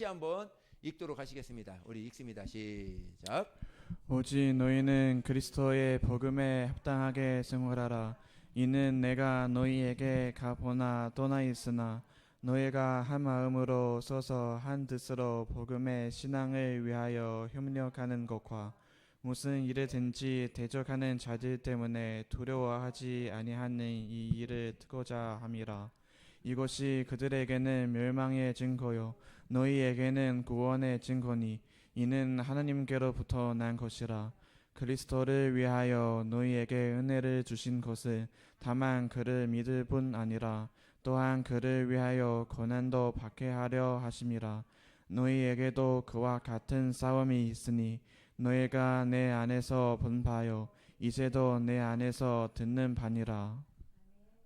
한번 읽도록 하시겠습니다. 우리 읽습니다. 시작. 오직 너희는 그리스도의 복음에 합당하게 생활하라. 이는 내가 너희에게 가보나 떠나 있으나 너희가 한 마음으로 서서 한 뜻으로 복음의 신앙을 위하여 협력하는 것과 무슨 일이든지 대적하는 자들 때문에 두려워하지 아니하는 이 일을 듣고자 함이라. 이것이 그들에게는 멸망의 증거요 너희에게는 구원의 증거니 이는 하나님께로부터 난 것이라. 그리스도를 위하여 너희에게 은혜를 주신 것을 다만 그를 믿을 뿐 아니라 또한 그를 위하여 고난도 받게 하려 하심이라. 너희에게도 그와 같은 싸움이 있으니 너희가 내 안에서 본 바요 이제도 내 안에서 듣는 바니라.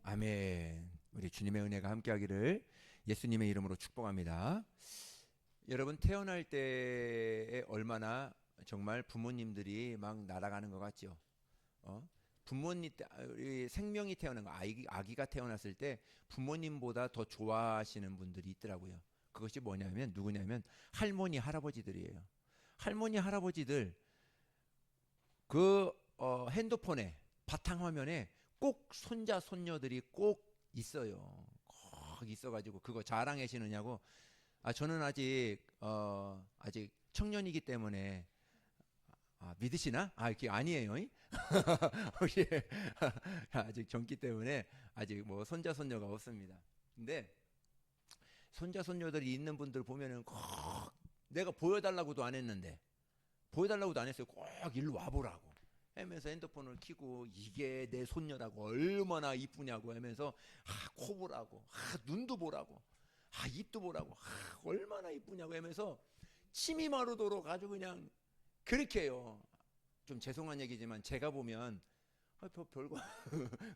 아멘. 우리 주님의 은혜가 함께하기를 예수님의 이름으로 축복합니다. 여러분, 태어날 때에 얼마나 정말 부모님들이 막 날아가는 것 같죠. 부모님 우리 생명이 태어난 거, 아기가 태어났을 때 부모님보다 더 좋아하시는 분들이 있더라고요. 그것이 뭐냐면 누구냐면 할머니 할아버지들이에요. 할머니 할아버지들 그 핸드폰에 바탕화면에 꼭 손자 손녀들이 꼭 있어요. 꼭 있어가지고 그거 자랑해 시느냐고. 저는 아직 청년이기 때문에 믿으시나? 그게 아니에요. 예. 아직 젊기 때문에 아직 뭐 손자 손녀가 없습니다. 근데 손자 손녀들이 있는 분들 보면은 꼭 내가 보여달라고도 안 했는데 보여달라고도 안 했어요. 꼭 일로 와보라고 하면서 핸드폰을 켜고 이게 내 손녀라고 얼마나 이쁘냐고 하면서 코 보라고 눈도 보라고 입도 보라고 얼마나 이쁘냐고 하면서 침이 마르도록 아주 그냥 그렇게 해요. 좀 죄송한 얘기지만 제가 보면 별거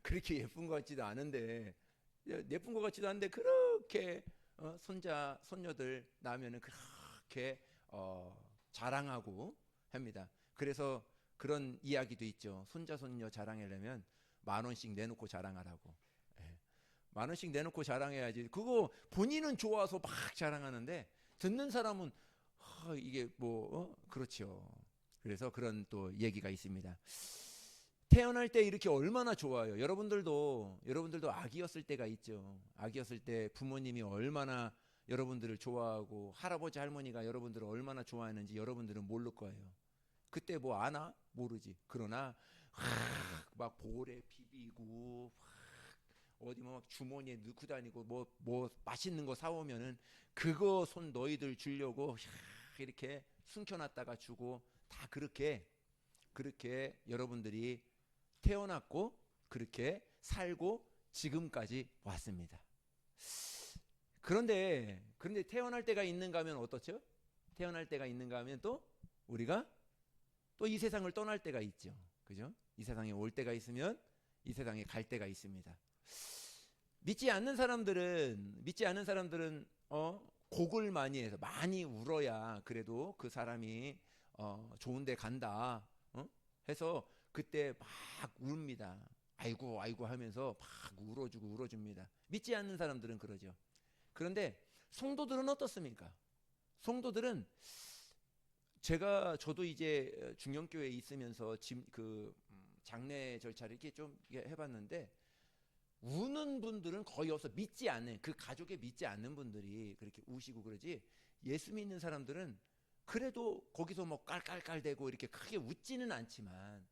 그렇게 예쁜 것 같지도 않은데 예쁜 것 같지도 않은데 그렇게 손자 손녀들 나면은 그렇게 자랑하고 합니다. 그래서 그런 이야기도 있죠. 손자 손녀 자랑하려면 10,000원씩 내놓고 자랑하라고. 예. 10,000원씩 내놓고 자랑해야지. 그거 본인은 좋아서 막 자랑하는데 듣는 사람은 이게 뭐 그렇죠. 그래서 그런 또 얘기가 있습니다. 태어날 때 이렇게 얼마나 좋아요. 여러분들도 아기였을 때가 있죠. 아기였을 때 부모님이 얼마나 여러분들을 좋아하고 할아버지 할머니가 여러분들을 얼마나 좋아하는지 여러분들은 모를 거예요. 그때 뭐 아나? 모르지. 그러나 막 볼에 비비고 어디 막 주머니에 넣고 다니고 뭐 맛있는 거 사오면은 그거 손 너희들 주려고 이렇게 숨겨놨다가 주고 다 그렇게 여러분들이 태어났고 그렇게 살고 지금까지 왔습니다. 그런데 태어날 때가 있는가 하면 어떻죠? 태어날 때가 있는가 하면 또 우리가 또 이 세상을 떠날 때가 있죠. 그죠? 이 세상에 올 때가 있으면 이 세상에 갈 때가 있습니다. 믿지 않는 사람들은 곡을 많이 해서 많이 울어야 그래도 그 사람이 좋은 데 간다 해서 그때 막 웁니다. 아이고 하면서 막 울어줍니다. 믿지 않는 사람들은 그러죠. 그런데 성도들은 어떻습니까? 성도들은 저도 이제 중형교회에 있으면서 장례 절차를 이렇게 좀 해봤는데 우는 분들은 거의 없어. 믿지 않는 그 가족에 믿지 않는 분들이 그렇게 우시고 그러지. 예수 믿는 사람들은 그래도 거기서 뭐 깔깔깔대고 이렇게 크게 웃지는 않지만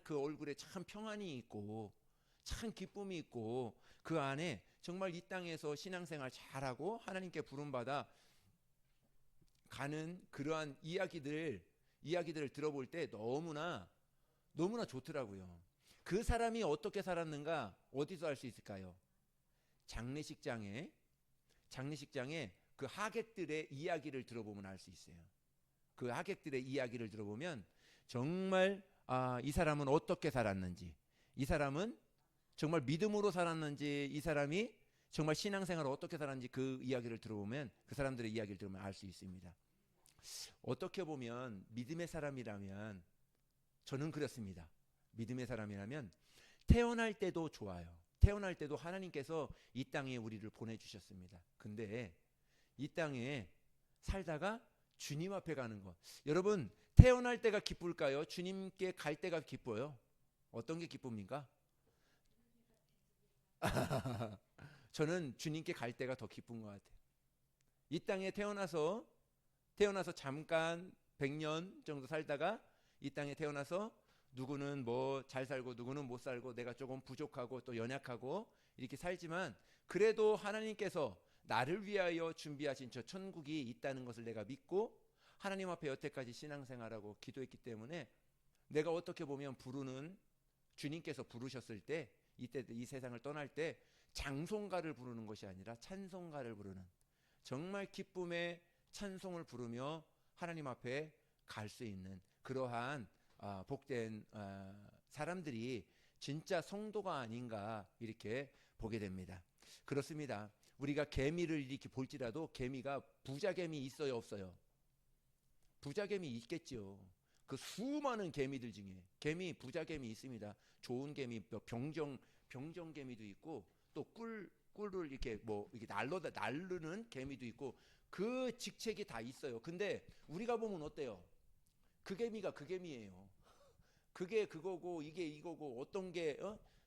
그 얼굴에 참 평안이 있고 참 기쁨이 있고 그 안에 정말 이 땅에서 신앙생활 잘하고 하나님께 부름받아 가는 그러한 이야기들을 들어볼 때 너무나 좋더라고요. 그 사람이 어떻게 살았는가 어디서 알 수 있을까요? 장례식장에 그 하객들의 이야기를 들어보면 알 수 있어요. 그 하객들의 이야기를 들어보면 정말 이 사람은 어떻게 살았는지, 이 사람은 정말 믿음으로 살았는지, 이 사람이 정말 신앙생활을 어떻게 살았는지 그 이야기를 들어보면 그 사람들의 이야기를 들으면 알 수 있습니다. 어떻게 보면 믿음의 사람이라면 저는 그렇습니다. 믿음의 사람이라면 태어날 때도 좋아요. 태어날 때도 하나님께서 이 땅에 우리를 보내주셨습니다. 근데 이 땅에 살다가 주님 앞에 가는 것. 여러분, 태어날 때가 기쁠까요? 주님께 갈 때가 기뻐요? 어떤 게 기쁩니까? 저는 주님께 갈 때가 더 기쁜 것 같아요. 이 땅에 태어나서 잠깐 100년 정도 살다가 이 땅에 태어나서 누구는 뭐 잘 살고 누구는 못 살고 내가 조금 부족하고 또 연약하고 이렇게 살지만 그래도 하나님께서 나를 위하여 준비하신 저 천국이 있다는 것을 내가 믿고 하나님 앞에 여태까지 신앙생활하고 기도했기 때문에 내가 어떻게 보면 부르는 주님께서 부르셨을 때 이때 이 세상을 떠날 때 장송가를 부르는 것이 아니라 찬송가를 부르는 정말 기쁨의 찬송을 부르며 하나님 앞에 갈 수 있는 그러한 복된 사람들이 진짜 성도가 아닌가 이렇게 보게 됩니다. 그렇습니다. 우리가 개미를 이렇게 볼지라도 개미가 부자개미 있어요, 없어요? 부자개미 있겠지요. 그 수많은 개미들 중에 개미 부자개미 있습니다. 좋은 개미, 병정개미도 있고 또 꿀을 이렇게 뭐 이렇게 날르는 개미도 있고 그 직책이 다 있어요. 근데 우리가 보면 어때요? 그 개미가 그 개미예요. 그게 그거고 이게 이거고 어떤 게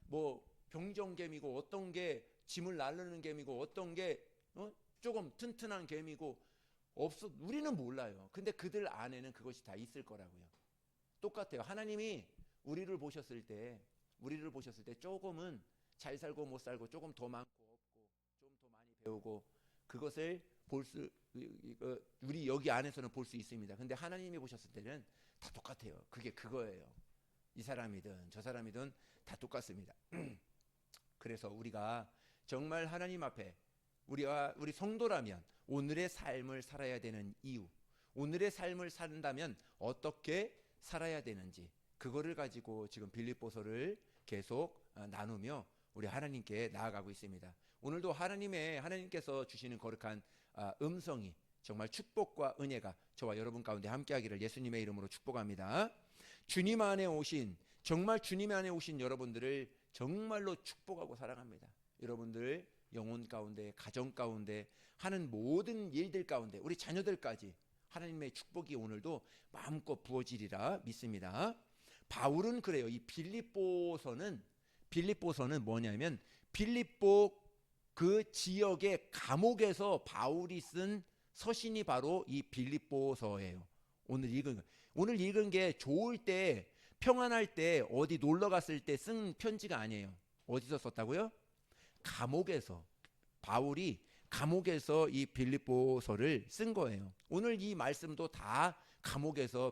뭐 병정개미고 어떤 게 짐을 날르는 개미고 어떤 게 조금 튼튼한 개미고 없어 우리는 몰라요. 근데 그들 안에는 그것이 다 있을 거라고요. 똑같아요. 하나님이 우리를 보셨을 때 조금은 잘 살고 못 살고 조금 더 많고 없고 좀 더 많이 배우고 그것을 우리 여기 안에서는 볼 수 있습니다. 근데 하나님이 보셨을 때는 다 똑같아요. 그게 그거예요. 이 사람이든 저 사람이든 다 똑같습니다. 그래서 우리가 정말 하나님 앞에 우리 성도라면 오늘의 삶을 살아야 되는 이유, 오늘의 삶을 산다면 어떻게 살아야 되는지 그거를 가지고 지금 빌립보서를 계속 나누며 우리 하나님께 나아가고 있습니다. 오늘도 하나님께서 주시는 거룩한 음성이 정말 축복과 은혜가 저와 여러분 가운데 함께하기를 예수님의 이름으로 축복합니다. 주님 안에 오신 여러분들을 정말로 축복하고 사랑합니다. 여러분들 영혼 가운데 가정 가운데 하는 모든 일들 가운데 우리 자녀들까지 하나님의 축복이 오늘도 마음껏 부어지리라 믿습니다. 바울은 그래요. 이 빌립보서는 뭐냐면 빌립보 그 지역의 감옥에서 바울이 쓴 서신이 바로 이 빌립보서예요. 오늘 읽은 게 좋을 때 평안할 때 어디 놀러 갔을 때 쓴 편지가 아니에요. 어디서 썼다고요? 감옥에서 바울이 감옥에서 이 빌립보서를 쓴 거예요. 오늘 이 말씀도 다 감옥에서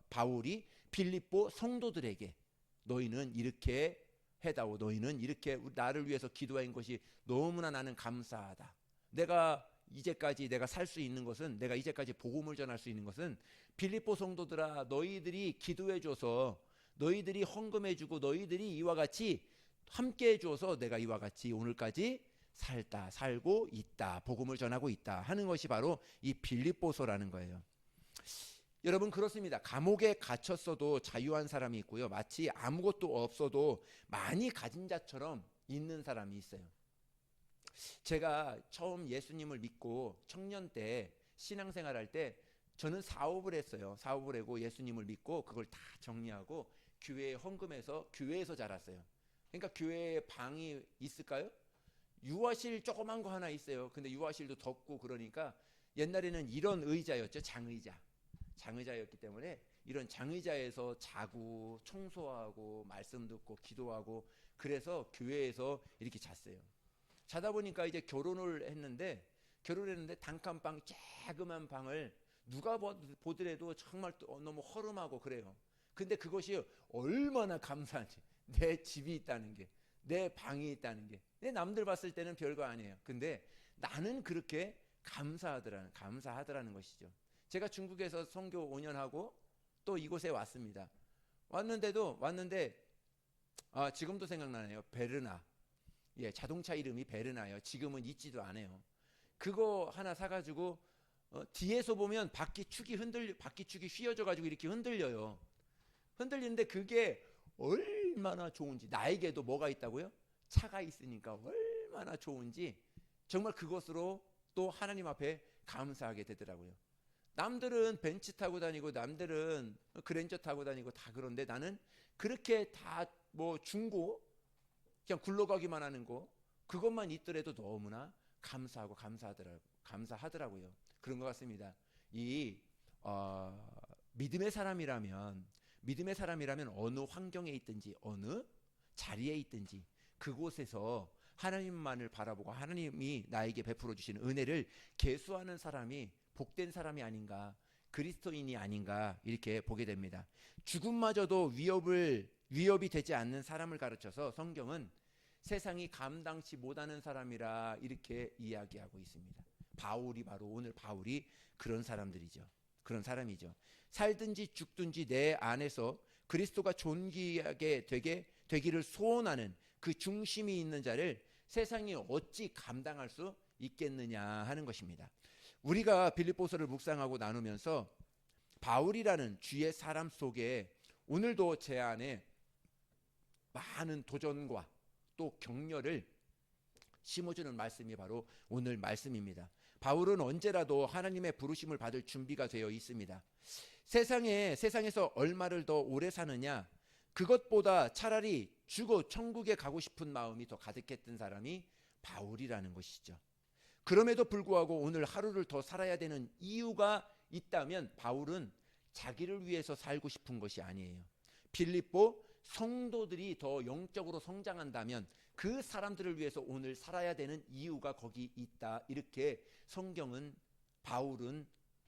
바울이 빌립보 성도들에게 너희는 이렇게 해다오. 너희는 이렇게 나를 위해서 기도한 것이 너무나 나는 감사하다. 내가 이제까지 살 수 있는 것은 내가 이제까지 복음을 전할 수 있는 것은 빌립보 성도들아 너희들이 기도해줘서 너희들이 헌금해주고 너희들이 이와 같이 함께 해줘서 내가 이와 같이 오늘까지 살고 있다. 복음을 전하고 있다 하는 것이 바로 이 빌립보서라는 거예요. 여러분 그렇습니다. 감옥에 갇혔어도 자유한 사람이 있고요. 마치 아무것도 없어도 많이 가진 자처럼 있는 사람이 있어요. 제가 처음 예수님을 믿고 청년 때 신앙생활할 때 저는 사업을 했어요. 사업을 하고 예수님을 믿고 그걸 다 정리하고 교회에 헌금해서 교회에서 자랐어요. 그러니까 교회에 방이 있을까요? 유아실 조그만 거 하나 있어요. 근데 유아실도 덥고 그러니까 옛날에는 이런 의자였죠. 장의자였기 때문에 이런 장의자에서 자고 청소하고 말씀 듣고 기도하고 그래서 교회에서 이렇게 잤어요. 자다 보니까 이제 결혼을 했는데 단칸방 조그만 방을 누가 보더라도 정말 너무 허름하고 그래요. 근데 그것이 얼마나 감사한지 내 집이 있다는 게 내 방이 있다는 게 내 남들 봤을 때는 별거 아니에요. 근데 나는 그렇게 감사하더라는 것이죠. 제가 중국에서 선교 5년 하고 또 이곳에 왔습니다. 왔는데 지금도 생각나네요. 베르나. 예, 자동차 이름이 베르나예요. 지금은 있지도 않아요. 그거 하나 사가지고 뒤에서 보면 바퀴축이 휘어져가지고 이렇게 흔들려요. 흔들리는데 그게 얼마나 좋은지 나에게도 뭐가 있다고요? 차가 있으니까 얼마나 좋은지 정말 그것으로 또 하나님 앞에 감사하게 되더라고요. 남들은 벤츠 타고 다니고 남들은 그랜저 타고 다니고 다 그런데 나는 그렇게 다 뭐 중고 그냥 굴러가기만 하는 거 그것만 있더라도 너무나 감사하고 감사하더라고요. 그런 것 같습니다. 이 믿음의 사람이라면 어느 환경에 있든지 어느 자리에 있든지 그곳에서 하나님만을 바라보고 하나님이 나에게 베풀어 주시는 은혜를 계수하는 사람이 복된 사람이 아닌가, 그리스도인이 아닌가 이렇게 보게 됩니다. 죽음마저도 위협이 되지 않는 사람을 가르쳐서 성경은 세상이 감당치 못하는 사람이라 이렇게 이야기하고 있습니다. 오늘 바울이 그런 사람이죠. 살든지 죽든지 내 안에서 그리스도가 존귀하게 되기를 소원하는 그 중심이 있는 자를 세상이 어찌 감당할 수 있겠느냐 하는 것입니다. 우리가 빌립보서를 묵상하고 나누면서 바울이라는 주의 사람 속에 오늘도 제 안에 많은 도전과 또 격려를 심어주는 말씀이 바로 오늘 말씀입니다. 바울은 언제라도 하나님의 부르심을 받을 준비가 되어 있습니다. 세상에서 얼마를 더 오래 사느냐, 그것보다 차라리 죽어 천국에 가고 싶은 마음이 더 가득했던 사람이 바울이라는 것이죠. 그럼에도 불구하고 오늘 하루를 더 살아야 되는 이유가 있다면 바울은 자기를 위해서 살고 싶은 것이 아니에요. 빌립보 성도들이 더 영적으로 성장한다면 그 사람들을 위해서 오늘 살아야 되는 이유가 거기 있다. 이렇게 바울은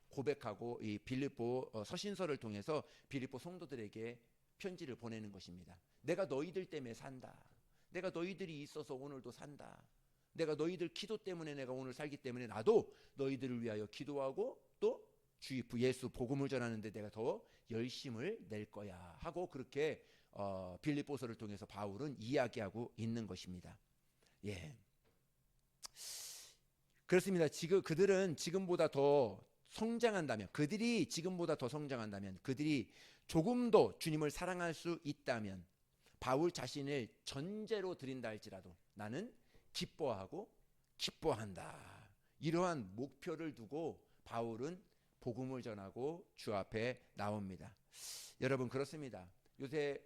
고백하고 이 빌립보 서신서를 통해서 빌립보 성도들에게 편지를 보내는 것입니다. 내가 너희들 때문에 산다. 내가 너희들이 있어서 오늘도 산다. 내가 너희들 기도 때문에 내가 오늘 살기 때문에 나도 너희들을 위하여 기도하고 또 주 예수 복음을 전하는데 내가 더 열심을 낼 거야 하고 그렇게 빌립보서를 통해서 바울은 이야기하고 있는 것입니다. 예, 그렇습니다. 그들이 지금보다 더 성장한다면, 그들이 조금 더 주님을 사랑할 수 있다면, 바울 자신을 전제로 드린다 할지라도 나는 기뻐한다. 이러한 목표를 두고 바울은 복음을 전하고 주 앞에 나옵니다. 여러분 그렇습니다. 요새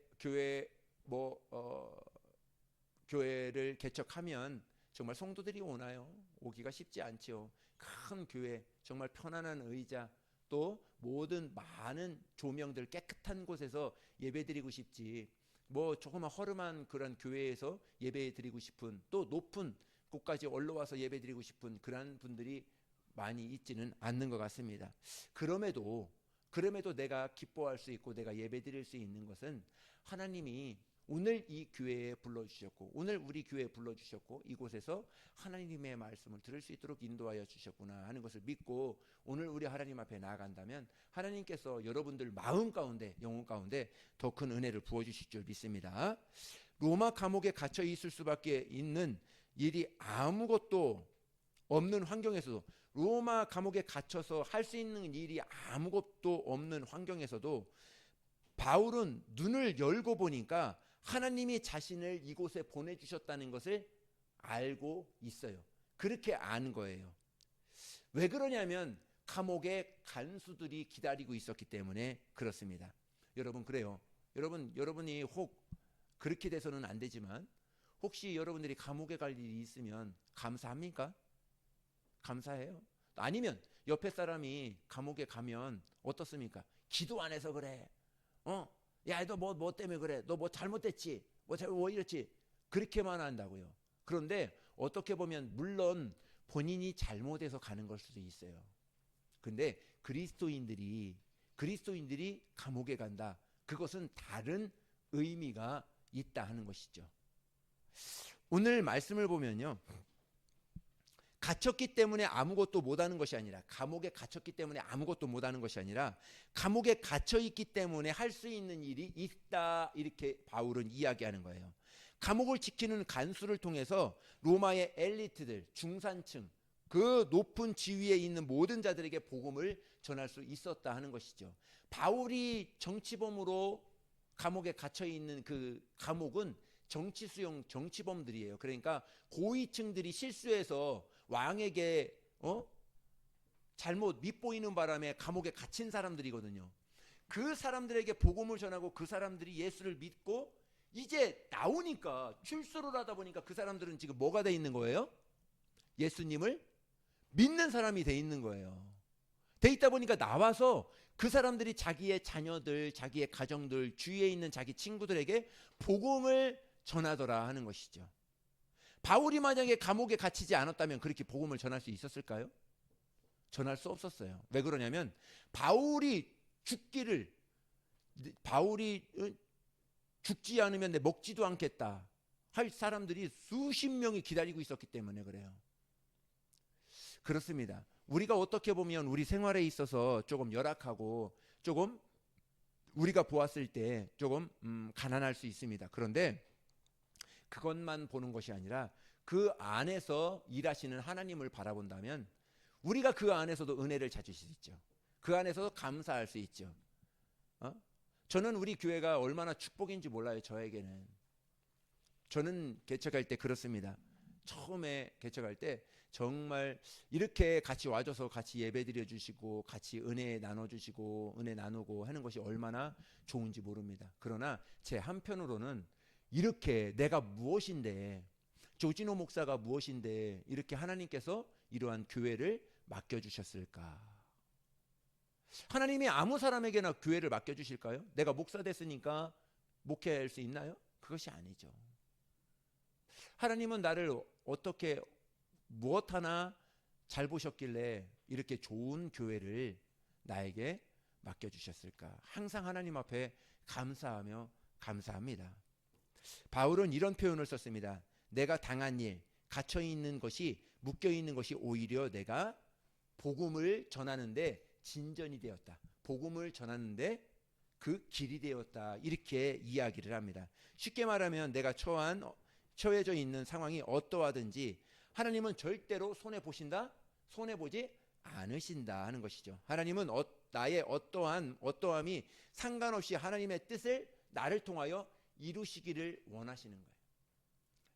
교회를 개척하면 정말 성도들이 오나요? 오기가 쉽지 않죠. 큰 교회, 정말 편안한 의자, 또 모든 많은 조명들 깨끗한 곳에서 예배드리고 싶지. 조그만 허름한 그런 교회에서 예배드리고 싶은, 또 높은 곳까지 올라와서 예배드리고 싶은 그런 분들이 많이 있지는 않는 것 같습니다. 그럼에도 내가 기뻐할 수 있고 내가 예배드릴 수 있는 것은 하나님이 오늘 이 교회에 불러주셨고 오늘 우리 교회에 불러주셨고 이곳에서 하나님의 말씀을 들을 수 있도록 인도하여 주셨구나 하는 것을 믿고 오늘 우리 하나님 앞에 나아간다면 하나님께서 여러분들 마음 가운데 영혼 가운데 더 큰 은혜를 부어주실 줄 믿습니다. 로마 감옥에 갇혀 있을 수밖에 있는 일이 아무것도 없는 환경에서도 로마 감옥에 갇혀서 할 수 있는 일이 아무것도 없는 환경에서도 바울은 눈을 열고 보니까 하나님이 자신을 이곳에 보내주셨다는 것을 알고 있어요. 그렇게 아는 거예요. 왜 그러냐면 감옥에 간수들이 기다리고 있었기 때문에 그렇습니다. 여러분 그래요. 여러분이 혹 그렇게 돼서는 안 되지만 혹시 여러분들이 감옥에 갈 일이 있으면 감사합니까? 감사해요. 아니면 옆에 사람이 감옥에 가면 어떻습니까? 기도 안 해서 그래. 야, 너 뭐 때문에 그래? 너 뭐 잘못됐지? 뭐 이랬지? 그렇게만 한다고요. 그런데 어떻게 보면 물론 본인이 잘못해서 가는 걸 수도 있어요. 근데 그리스도인들이 감옥에 간다. 그것은 다른 의미가 있다 하는 것이죠. 오늘 말씀을 보면요. 갇혔기 때문에 아무것도 못하는 것이 아니라 감옥에 갇혔기 때문에 아무것도 못하는 것이 아니라 감옥에 갇혀 있기 때문에 할 수 있는 일이 있다 이렇게 바울은 이야기하는 거예요. 감옥을 지키는 간수를 통해서 로마의 엘리트들, 중산층, 그 높은 지위에 있는 모든 자들에게 복음을 전할 수 있었다 하는 것이죠. 바울이 정치범으로 감옥에 갇혀 있는 그 감옥은 정치수용 정치범들이에요. 그러니까 고위층들이 실수해서 왕에게 잘못 밉보이는 바람에 감옥에 갇힌 사람들이거든요. 그 사람들에게 복음을 전하고 그 사람들이 예수를 믿고 이제 나오니까, 출소를 하다 보니까 그 사람들은 지금 뭐가 돼 있는 거예요? 예수님을 믿는 사람이 돼 있는 거예요. 돼 있다 보니까 나와서 그 사람들이 자기의 자녀들, 자기의 가정들, 주위에 있는 자기 친구들에게 복음을 전하더라 하는 것이죠. 바울이 만약에 감옥에 갇히지 않았다면 그렇게 복음을 전할 수 있었을까요? 전할 수 없었어요. 왜 그러냐면 바울이 죽지 않으면 내 먹지도 않겠다 할 사람들이 수십 명이 기다리고 있었기 때문에 그래요. 그렇습니다. 우리가 어떻게 보면 우리 생활에 있어서 조금 열악하고 조금 우리가 보았을 때 조금 가난할 수 있습니다. 그런데 그것만 보는 것이 아니라 그 안에서 일하시는 하나님을 바라본다면 우리가 그 안에서도 은혜를 찾을 수 있죠. 그 안에서도 감사할 수 있죠. 저는 우리 교회가 얼마나 축복인지 몰라요. 저에게는. 저는 개척할 때 그렇습니다. 처음에 개척할 때 정말 이렇게 같이 와줘서 같이 예배 드려주시고 같이 은혜 나눠주시고 은혜 나누고 하는 것이 얼마나 좋은지 모릅니다. 그러나 제 한편으로는 이렇게 내가 무엇인데, 조진호 목사가 무엇인데 이렇게 하나님께서 이러한 교회를 맡겨주셨을까? 하나님이 아무 사람에게나 교회를 맡겨주실까요? 내가 목사 됐으니까 목회할 수 있나요? 그것이 아니죠. 하나님은 나를 어떻게 무엇 하나 잘 보셨길래 이렇게 좋은 교회를 나에게 맡겨주셨을까? 항상 하나님 앞에 감사하며 감사합니다. 바울은 이런 표현을 썼습니다. 내가 당한 일, 갇혀있는 것이, 묶여있는 것이 오히려 내가 복음을 전하는데 진전이 되었다. 복음을 전하는데 그 길이 되었다. 이렇게 이야기를 합니다. 쉽게 말하면 내가 처해져 있는 상황이 어떠하든지 하나님은 절대로 손해보신다? 손해보지 않으신다 하는 것이죠. 하나님은 나의 어떠함이 상관없이 하나님의 뜻을 나를 통하여 이루시기를 원하시는 거예요.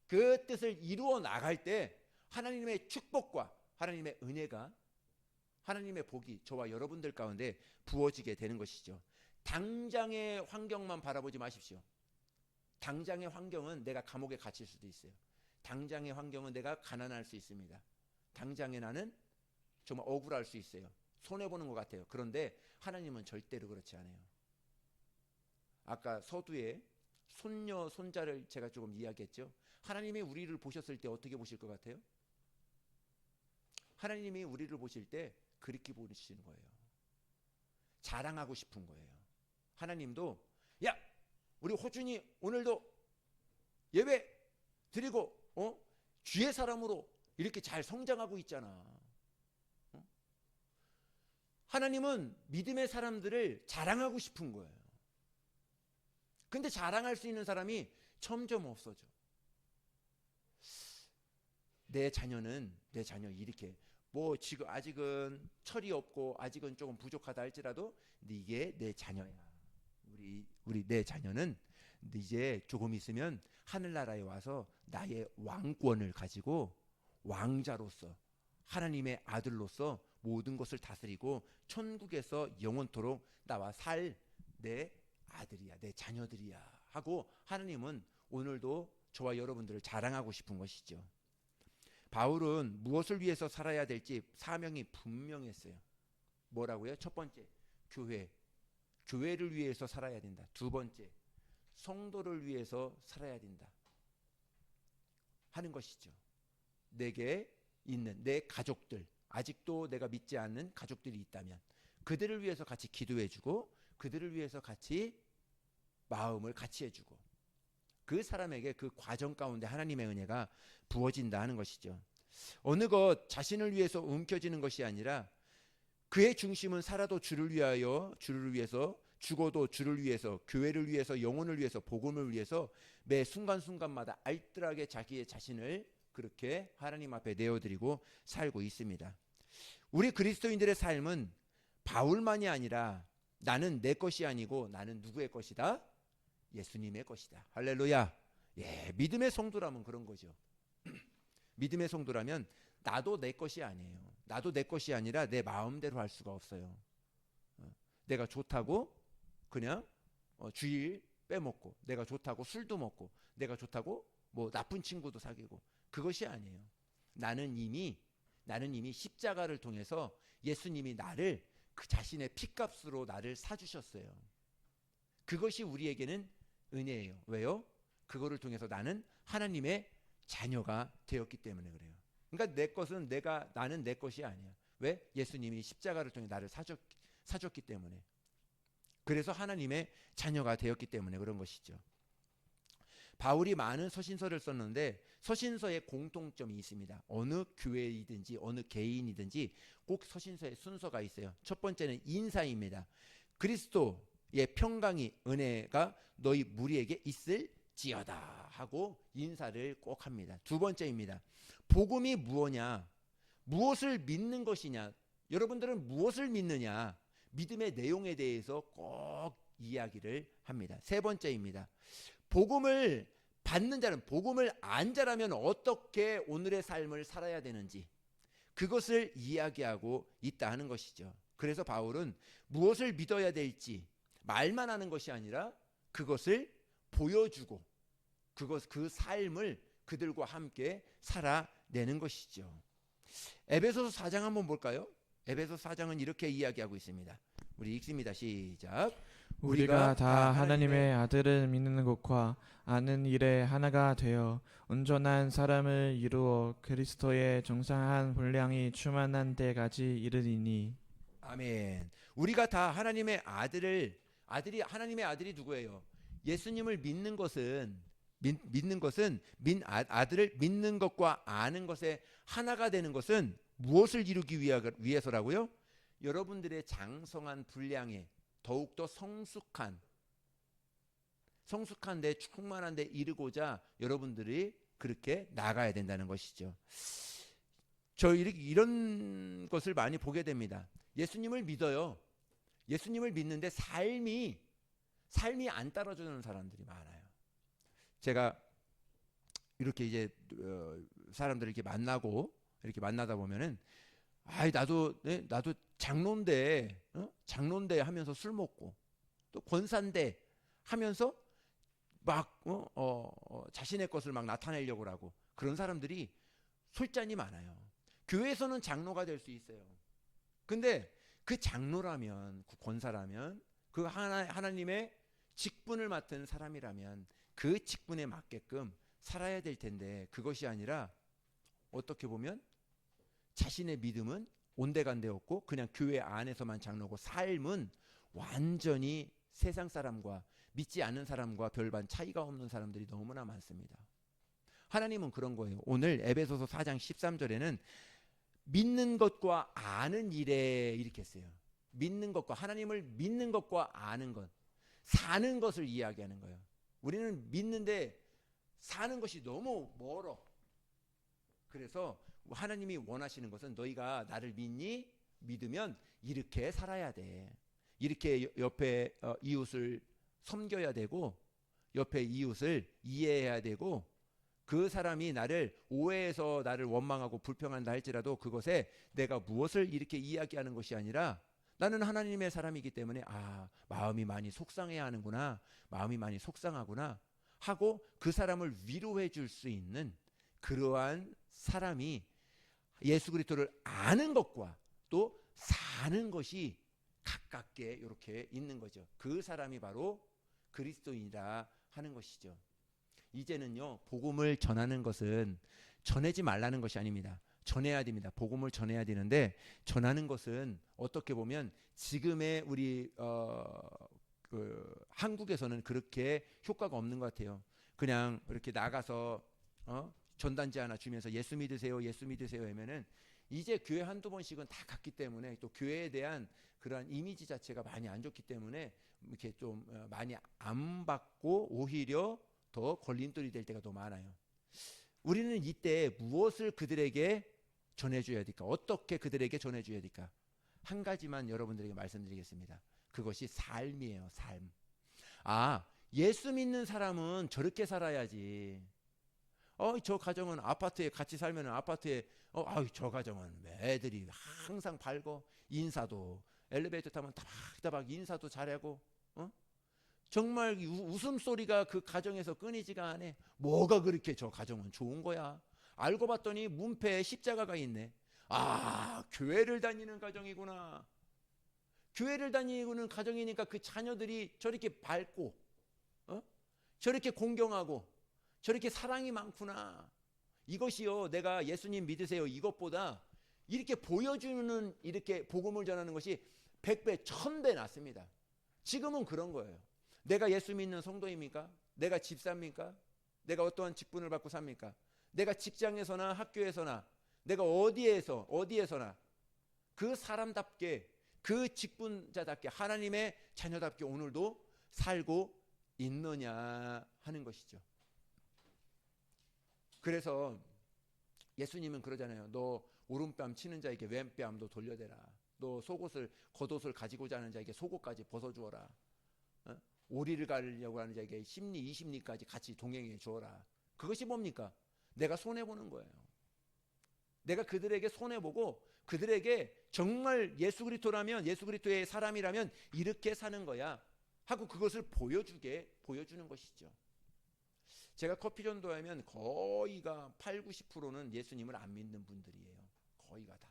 그 뜻을 이루어 나갈 때 하나님의 축복과 하나님의 은혜가, 하나님의 복이 저와 여러분들 가운데 부어지게 되는 것이죠. 당장의 환경만 바라보지 마십시오. 당장의 환경은 내가 감옥에 갇힐 수도 있어요. 당장의 환경은 내가 가난할 수 있습니다. 당장의 나는 정말 억울할 수 있어요. 손해보는 것 같아요. 그런데 하나님은 절대로 그렇지 않아요. 아까 서두에 손녀, 손자를 제가 조금 이야기했죠. 하나님이 우리를 보셨을 때 어떻게 보실 것 같아요? 하나님이 우리를 보실 때 그렇게 보시는 거예요. 자랑하고 싶은 거예요. 하나님도 야, 우리 호준이 오늘도 예배 드리고 주의 사람으로 이렇게 잘 성장하고 있잖아. 하나님은 믿음의 사람들을 자랑하고 싶은 거예요. 근데 자랑할 수 있는 사람이 점점 없어져. 내 자녀 이렇게 뭐 지금 아직은 철이 없고 아직은 조금 부족하다 할지라도 이게 내 자녀야. 우리 내 자녀는 이제 조금 있으면 하늘나라에 와서 나의 왕권을 가지고 왕자로서 하나님의 아들로서 모든 것을 다스리고 천국에서 영원토록 나와 살 내 아들이야, 내 자녀들이야 하고 하나님은 오늘도 저와 여러분들을 자랑하고 싶은 것이죠. 바울은 무엇을 위해서 살아야 될지 사명이 분명했어요. 뭐라고요? 첫 번째, 교회를 위해서 살아야 된다. 두 번째, 성도를 위해서 살아야 된다 하는 것이죠. 내게 있는 내 가족들, 아직도 내가 믿지 않는 가족들이 있다면 그들을 위해서 같이 기도해주고 그들을 위해서 같이 마음을 같이 해주고 그 사람에게 그 과정 가운데 하나님의 은혜가 부어진다 하는 것이죠. 어느 것 자신을 위해서 움켜쥐는 것이 아니라 그의 중심은 살아도 주를 위하여, 주를 위해서, 죽어도 주를 위해서, 교회를 위해서, 영혼을 위해서, 복음을 위해서 매 순간순간마다 알뜰하게 자기의 자신을 그렇게 하나님 앞에 내어드리고 살고 있습니다. 우리 그리스도인들의 삶은 바울만이 아니라 나는 내 것이 아니고 나는 누구의 것이다? 예수님의 것이다. 할렐루야. 예, 믿음의 성도라면 그런 거죠. 믿음의 성도라면 나도 내 것이 아니에요. 나도 내 것이 아니라 내 마음대로 할 수가 없어요. 내가 좋다고 그냥 주일 빼먹고, 내가 좋다고 술도 먹고, 내가 좋다고 뭐 나쁜 친구도 사귀고, 그것이 아니에요. 나는 이미 십자가를 통해서 예수님이 나를 그 자신의 피값으로 나를 사주셨어요. 그것이 우리에게는 은혜예요. 왜요? 그거를 통해서 나는 하나님의 자녀가 되었기 때문에 그래요. 그러니까 내 것은 나는 내 것이 아니야. 왜? 예수님이 십자가를 통해 나를 사줬기 때문에. 그래서 하나님의 자녀가 되었기 때문에 그런 것이죠. 바울이 많은 서신서를 썼는데 서신서에 공통점이 있습니다. 어느 교회이든지 어느 개인이든지 꼭 서신서에 순서가 있어요. 첫 번째는 인사입니다. 그리스도의 평강이 은혜가 너희 무리에게 있을지어다 하고 인사를 꼭 합니다. 두 번째입니다. 복음이 무엇냐? 무엇을 믿는 것이냐? 여러분들은 무엇을 믿느냐? 믿음의 내용에 대해서 꼭 이야기를 합니다. 세 번째입니다. 복음을 받는 자는, 복음을 안 자라면 어떻게 오늘의 삶을 살아야 되는지 그것을 이야기하고 있다 하는 것이죠. 그래서 바울은 무엇을 믿어야 될지 말만 하는 것이 아니라 그것을 보여주고 그 삶을 그들과 함께 살아내는 것이죠. 에베소서 4장 한번 볼까요? 에베소서 4장은 이렇게 이야기하고 있습니다. 우리 읽습니다. 시작. 우리가 다 하나님의 아들을 믿는 것과 아는 일에 하나가 되어 온전한 사람을 이루어 그리스도의 정상한 분량이 충만한 때까지 이르리니. 아멘. 우리가 다 하나님의 하나님의 아들이 누구예요? 예수님을 믿는 것은 아들을 믿는 것과 아는 것에 하나가 되는 것은 무엇을 이루기 위해서라고요? 여러분들의 장성한 분량에 더욱더 성숙한 데 충만한 데 이르고자 여러분들이 그렇게 나가야 된다는 것이죠. 저 이런 것을 많이 보게 됩니다. 예수님을 믿어요. 예수님을 믿는데 삶이 안 따라주는 사람들이 많아요. 제가 이렇게 이제 사람들을 이렇게 만나다 보면은 나도 장로인데 하면서 술 먹고 또 권사인데 하면서 막 자신의 것을 막 나타내려고 하고 그런 사람들이 솔찬히 많아요. 교회에서는 장로가 될 수 있어요. 근데 그 장로라면, 그 권사라면, 그 하나님의 직분을 맡은 사람이라면 그 직분에 맞게끔 살아야 될 텐데 그것이 아니라 어떻게 보면 자신의 믿음은 온데간데 없고 그냥 교회 안에서만 장로고 삶은 완전히 세상 사람과 믿지 않는 사람과 별반 차이가 없는 사람들이 너무나 많습니다. 하나님은 그런 거예요. 오늘 에베소서 4장 13절에는 믿는 것과 아는 일에 이렇게 했어요. 믿는 것과, 하나님을 믿는 것과 아는 것, 사는 것을 이야기하는 거예요. 우리는 믿는데 사는 것이 너무 멀어. 그래서 하나님이 원하시는 것은 너희가 나를 믿니? 믿으면 이렇게 살아야 돼. 이렇게 옆에 이웃을 섬겨야 되고 옆에 이웃을 이해해야 되고 그 사람이 나를 오해해서 나를 원망하고 불평한다 할지라도 그것에 내가 무엇을 이렇게 이야기하는 것이 아니라 나는 하나님의 사람이기 때문에 마음이 많이 속상해야 하는구나, 마음이 많이 속상하구나 하고 그 사람을 위로해 줄 수 있는 그러한 사람이 예수 그리스도를 아는 것과 또 사는 것이 가깝게 이렇게 있는 거죠. 그 사람이 바로 그리스도인이라 하는 것이죠. 이제는요, 복음을 전하는 것은 전하지 말라는 것이 아닙니다. 전해야 됩니다. 복음을 전해야 되는데 전하는 것은 어떻게 보면 지금의 우리 한국에서는 그렇게 효과가 없는 것 같아요. 그냥 이렇게 나가서 전단지 하나 주면서 예수 믿으세요, 예수 믿으세요 하면은 이제 교회 한두 번씩은 다 갔기 때문에 또 교회에 대한 그러한 이미지 자체가 많이 안 좋기 때문에 이렇게 좀 많이 안 받고 오히려 더 걸림돌이 될 때가 더 많아요. 우리는 이때 무엇을 그들에게 전해줘야 될까? 어떻게 그들에게 전해줘야 될까? 한 가지만 여러분들에게 말씀드리겠습니다. 그것이 삶이에요. 삶. 예수 믿는 사람은 저렇게 살아야지. 저 가정은 아파트에 같이 살면 아파트에 아유, 저 가정은 애들이 항상 밝고 인사도 엘리베이터 타면 따박따박 인사도 잘하고 정말 웃음소리가 그 가정에서 끊이지가 않아. 뭐가 그렇게 저 가정은 좋은 거야. 알고 봤더니 문패에 십자가가 있네. 아, 교회를 다니는 가정이구나. 교회를 다니는 가정이니까 그 자녀들이 저렇게 밝고 저렇게 공경하고 저렇게 사랑이 많구나. 이것이요, 내가 예수님 믿으세요 이것보다 이렇게 보여주는, 이렇게 복음을 전하는 것이 100배 1000배 낫습니다. 지금은 그런 거예요. 내가 예수 믿는 성도입니까? 내가 집사입니까? 내가 어떠한 직분을 받고 삽니까? 내가 직장에서나 학교에서나 내가 어디에서나 그 사람답게, 그 직분자답게, 하나님의 자녀답게 오늘도 살고 있느냐 하는 것이죠. 그래서 예수님은 그러잖아요. 너 오른뺨 치는 자에게 왼뺨도 돌려대라. 너 겉옷을 가지고자 하는 자에게 속옷까지 벗어주어라. 오리를 가려고 하는 자에게 10리 20리까지 같이 동행해 주어라. 그것이 뭡니까? 내가 손해보는 거예요. 내가 그들에게 손해보고 그들에게 정말 예수 그리스도라면, 예수 그리스도의 사람이라면 이렇게 사는 거야 하고 그것을 보여주는 것이죠. 제가 커피 전도하면 거의가 80~90%는 예수님을 안 믿는 분들이에요. 거의가 다.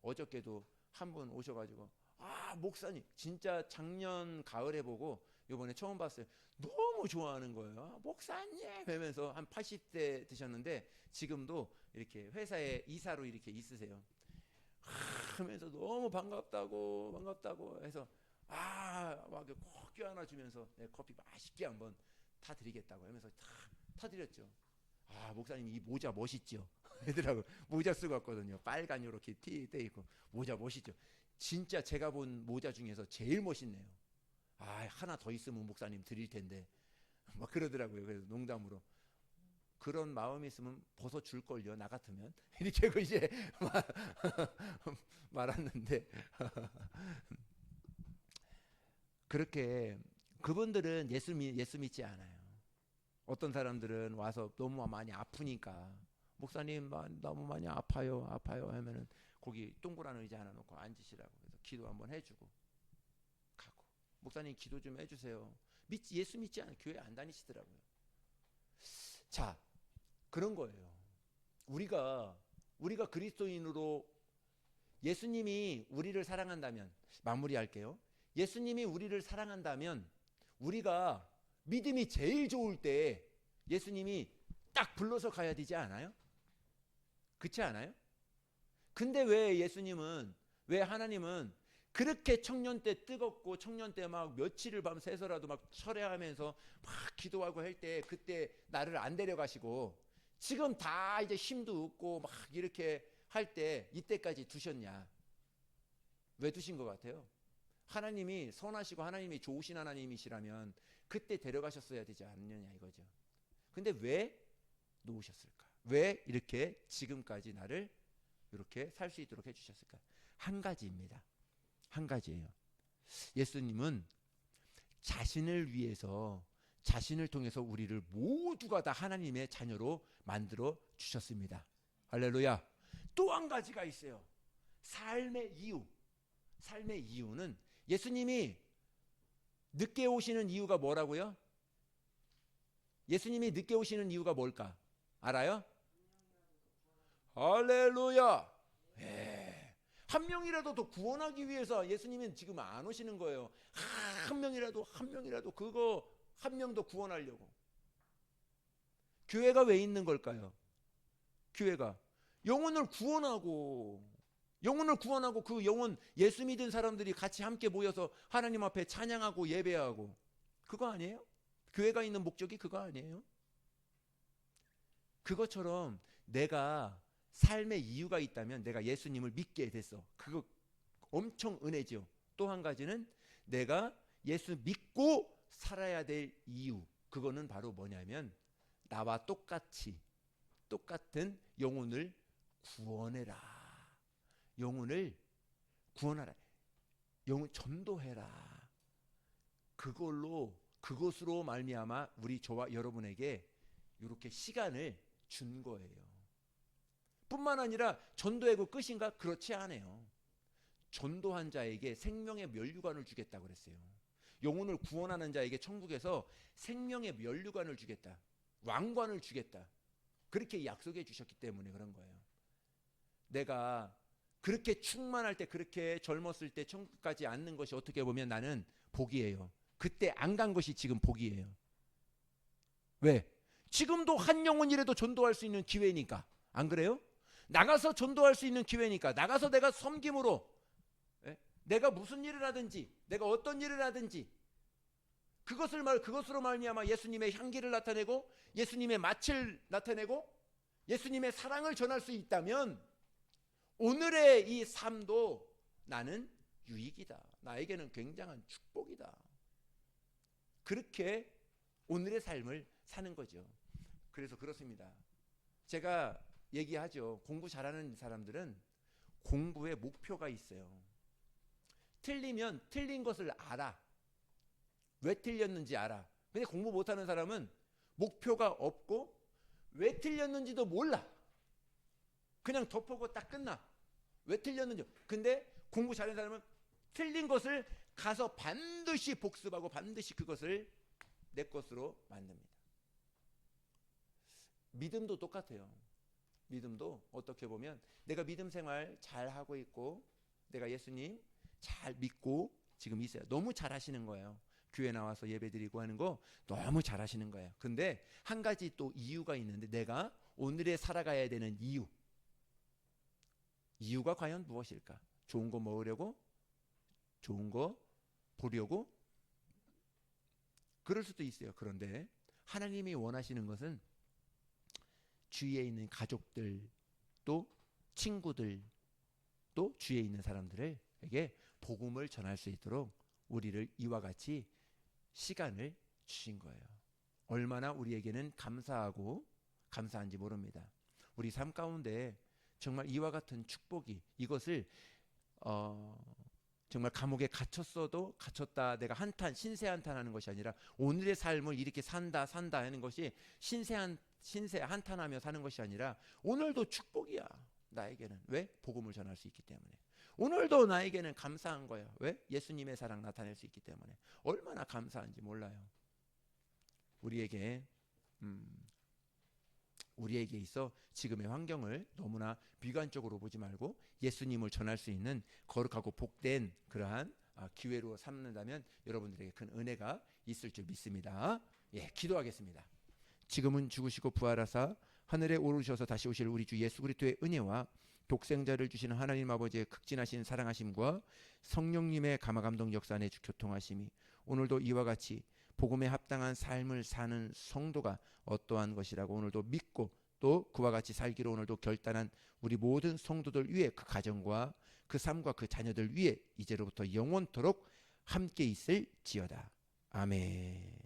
어저께도 한 분 오셔가지고, 목사님 진짜 작년 가을에 보고 이번에 처음 봤어요. 너무 좋아하는 거예요. 목사님 하면서 한 80대 드셨는데 지금도 이렇게 회사에 이사로 이렇게 있으세요. 하면서 너무 반갑다고 해서 막 꼭 껴안아 주면서 커피 맛있게 한번 타드리겠다고 하면서 타드렸죠. 목사님 이 모자 멋있죠? 얘들하고 모자 쓰고 왔거든요. 빨간 이렇게 티 떼 있고 모자 멋있죠? 진짜 제가 본 모자 중에서 제일 멋있네요. 하나 더 있으면 목사님 드릴 텐데 막 그러더라고요. 그래서 농담으로 그런 마음이 있으면 벗어 줄 걸요. 나 같으면 이렇게 이제 말았는데 그렇게 그분들은 예수 믿지 않아요. 어떤 사람들은 와서 너무 많이 아프니까 목사님 너무 많이 아파요 하면은 거기 동그란 의자 하나 놓고 앉으시라고 해서 기도 한번 해주고 가고, 목사님 기도 좀 해주세요. 예수 믿지 않아요. 교회 안 다니시더라고요. 자, 그런 거예요. 우리가 그리스도인으로 예수님이 우리를 사랑한다면, 마무리할게요. 예수님이 우리를 사랑한다면 우리가 믿음이 제일 좋을 때 예수님이 딱 불러서 가야 되지 않아요? 그렇지 않아요? 근데 왜 하나님은 그렇게 청년 때 뜨겁고 청년 때 막 며칠을 밤새서라도 막 철회하면서 막 기도하고 할 때 그때 나를 안 데려가시고 지금 다 이제 힘도 없고 막 이렇게 할 때 이때까지 두셨냐? 왜 두신 것 같아요? 하나님이 선하시고 하나님이 좋으신 하나님이시라면 그때 데려가셨어야 되지 않느냐 이거죠. 근데 왜 놓으셨을까? 왜 이렇게 지금까지 나를 이렇게 살 수 있도록 해주셨을까? 한 가지입니다. 한 가지예요. 예수님은 자신을 위해서, 자신을 통해서 우리를 모두가 다 하나님의 자녀로 만들어 주셨습니다. 할렐루야. 또 한 가지가 있어요. 삶의 이유. 삶의 이유는 예수님이 늦게 오시는 이유가 뭐라고요? 예수님이 늦게 오시는 이유가 뭘까? 알아요? 할렐루야. 한 명이라도 더 구원하기 위해서 예수님은 지금 안 오시는 거예요. 한 명이라도 그거 한 명 더 구원하려고. 교회가 왜 있는 걸까요? 교회가 영혼을 구원하고 그 영혼 예수 믿은 사람들이 같이 함께 모여서 하나님 앞에 찬양하고 예배하고, 그거 아니에요? 교회가 있는 목적이 그거 아니에요? 그것처럼 내가 삶의 이유가 있다면 내가 예수님을 믿게 됐어. 그거 엄청 은혜죠. 또 한 가지는 내가 예수 믿고 살아야 될 이유. 그거는 바로 뭐냐면 나와 똑같은 영혼을 구원해라. 영혼을 구원하라. 영혼 전도해라. 그것으로 말미암아 저와 여러분에게 이렇게 시간을 준 거예요. 뿐만 아니라 전도하고 끝인가? 그렇지 않아요. 전도한 자에게 생명의 면류관을 주겠다고 그랬어요. 영혼을 구원하는 자에게 천국에서 생명의 면류관을 주겠다. 왕관을 주겠다. 그렇게 약속해 주셨기 때문에 그런 거예요. 내가 그렇게 충만할 때, 그렇게 젊었을 때 천국까지 앉는 것이 어떻게 보면 나는 복이에요. 그때 안 간 것이 지금 복이에요. 왜? 지금도 한 영혼이라도 전도할 수 있는 기회니까. 안 그래요? 나가서 전도할 수 있는 기회니까. 나가서 내가 섬김으로, 내가 무슨 일을 하든지, 내가 어떤 일을 하든지 그것으로 말미암아 예수님의 향기를 나타내고, 예수님의 맛을 나타내고, 예수님의 사랑을 전할 수 있다면 오늘의 이 삶도 나는 유익이다. 나에게는 굉장한 축복이다. 그렇게 오늘의 삶을 사는 거죠. 그래서 그렇습니다. 제가 얘기하죠. 공부 잘하는 사람들은 공부에 목표가 있어요. 틀리면 틀린 것을 알아. 왜 틀렸는지 알아. 근데 공부 못하는 사람은 목표가 없고 왜 틀렸는지도 몰라. 그냥 덮어고 딱 끝나. 왜 틀렸는지. 근데 공부 잘하는 사람은 틀린 것을 가서 반드시 복습하고 반드시 그것을 내 것으로 만듭니다. 믿음도 똑같아요. 믿음도 어떻게 보면 내가 믿음 생활 잘 하고 있고, 내가 예수님 잘 믿고 지금 있어요. 너무 잘 하시는 거예요. 교회 나와서 예배드리고 하는 거 너무 잘 하시는 거예요. 근데 한 가지 또 이유가 있는데, 내가 오늘에 살아가야 되는 이유가 과연 무엇일까? 좋은 거 먹으려고? 좋은 거 보려고? 그럴 수도 있어요. 그런데 하나님이 원하시는 것은 주위에 있는 가족들, 또 친구들, 또 주위에 있는 사람들에게 복음을 전할 수 있도록 우리를 이와 같이 시간을 주신 거예요. 얼마나 우리에게는 감사한지 모릅니다. 우리 삶 가운데 정말 이와 같은 축복이, 이것을 정말 감옥에 갇혔다 내가 신세 한탄하는 것이 아니라, 오늘의 삶을 이렇게 산다 하는 것이 신세 한탄하며 사는 것이 아니라 오늘도 축복이야. 나에게는. 왜? 복음을 전할 수 있기 때문에. 오늘도 나에게는 감사한 거야. 왜? 예수님의 사랑 나타낼 수 있기 때문에. 얼마나 감사한지 몰라요. 우리에게 있어 지금의 환경을 너무나 비관적으로 보지 말고 예수님을 전할 수 있는 거룩하고 복된 그러한 기회로 삼는다면 여러분들에게 큰 은혜가 있을 줄 믿습니다. 예, 기도하겠습니다. 지금은 죽으시고 부활하사 하늘에 오르셔서 다시 오실 우리 주 예수 그리스도의 은혜와 독생자를 주시는 하나님 아버지의 극진하신 사랑하심과 성령님의 감화감동 역사 내주 교통하심이 오늘도 이와 같이 복음에 합당한 삶을 사는 성도가 어떠한 것이라고 오늘도 믿고, 또 그와 같이 살기로 오늘도 결단한 우리 모든 성도들 위해, 그 가정과 그 삶과 그 자녀들 위해 이제로부터 영원토록 함께 있을지어다. 아멘.